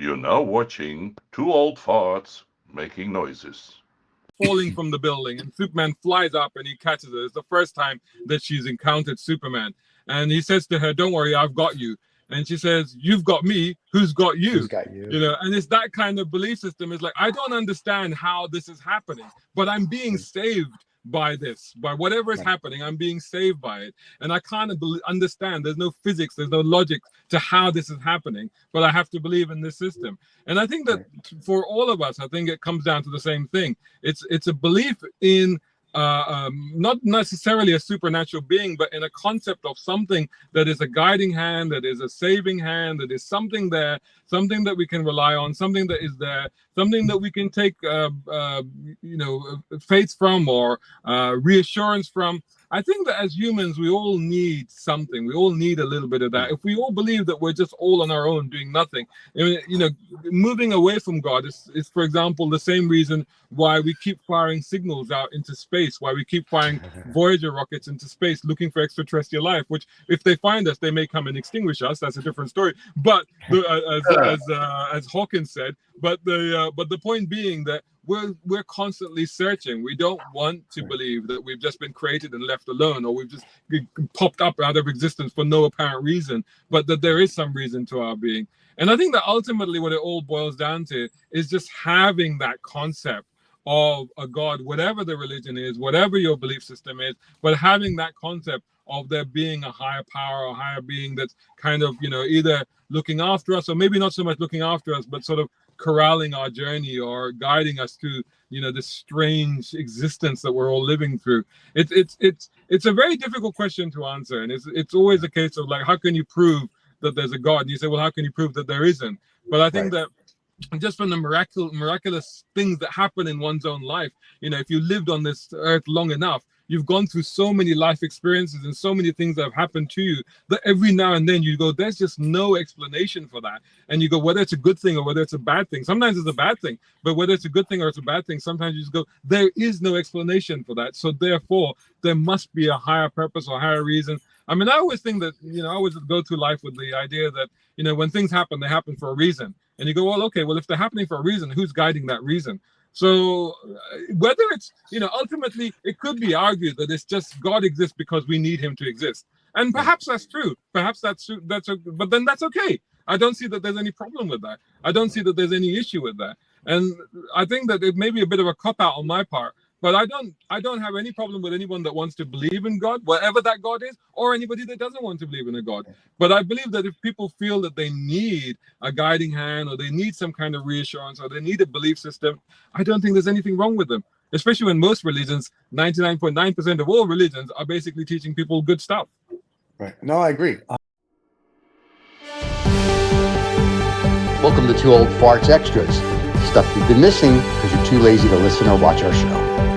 You're now watching two old farts making noises. Falling from the building, and Superman flies up and he catches her. It's the first time that she's encountered Superman, and he says to her, "Don't worry, I've got you." And she says, "You've got me. Who's got you?" Who's got you? You know, and it's that kind of belief system. Is like, I don't understand how this is happening, but I'm being saved by this, by whatever is happening. I'm being saved by it, and I kind of understand. There's no physics, there's no logic to how this is happening, but I have to believe in this system. And I think that for all of us, I think it comes down to the same thing. It's a belief in not necessarily a supernatural being, but in a concept of something that is a guiding hand, that is a saving hand, that is something there, something that we can rely on, something that is there, something that we can take, faith from, or reassurance from. I think that as humans, we all need something. We all need a little bit of that. If we all believe that we're just all on our own doing nothing, moving away from God is, for example, the same reason why we keep firing signals out into space, why we keep firing Voyager rockets into space looking for extraterrestrial life, which if they find us, they may come and extinguish us. That's a different story. But as Hawkins said, but the point being that we're constantly searching. We don't want to believe that we've just been created and left alone, or we've just popped up out of existence for no apparent reason, but that there is some reason to our being. And I think that ultimately what it all boils down to is just having that concept of a God, whatever the religion is, whatever your belief system is, but having that concept of there being a higher power or higher being that's kind of, either looking after us, or maybe not so much looking after us, but sort of corralling our journey or guiding us to, this strange existence that we're all living through. It's a very difficult question to answer, and it's always a case of like, how can you prove that there's a God? And you say, well, how can you prove that there isn't? But I think that just from the miraculous things that happen in one's own life, if you lived on this earth long enough, you've gone through so many life experiences and so many things that have happened to you that every now and then you go, there's just no explanation for that. And you go, whether it's a good thing or whether it's a bad thing. Sometimes it's a bad thing, but whether it's a good thing or it's a bad thing, sometimes you just go, there is no explanation for that. So therefore, there must be a higher purpose or higher reason. I mean, I always think that, I always go through life with the idea that, when things happen, they happen for a reason. And you go, well, okay, well, if they're happening for a reason, who's guiding that reason? So whether it's, ultimately, it could be argued that it's just God exists because we need him to exist. And perhaps that's true. Perhaps but then that's okay. I don't see that there's any problem with that. I don't see that there's any issue with that. And I think that it may be a bit of a cop-out on my part, but I don't have any problem with anyone that wants to believe in God, whatever that God is, or anybody that doesn't want to believe in a God. But I believe that if people feel that they need a guiding hand, or they need some kind of reassurance, or they need a belief system, I don't think there's anything wrong with them. Especially when most religions, 99.9% of all religions, are basically teaching people good stuff. Right. No, I agree. Welcome to Two Old Farts Extras. Stuff you've been missing because you're too lazy to listen or watch our show.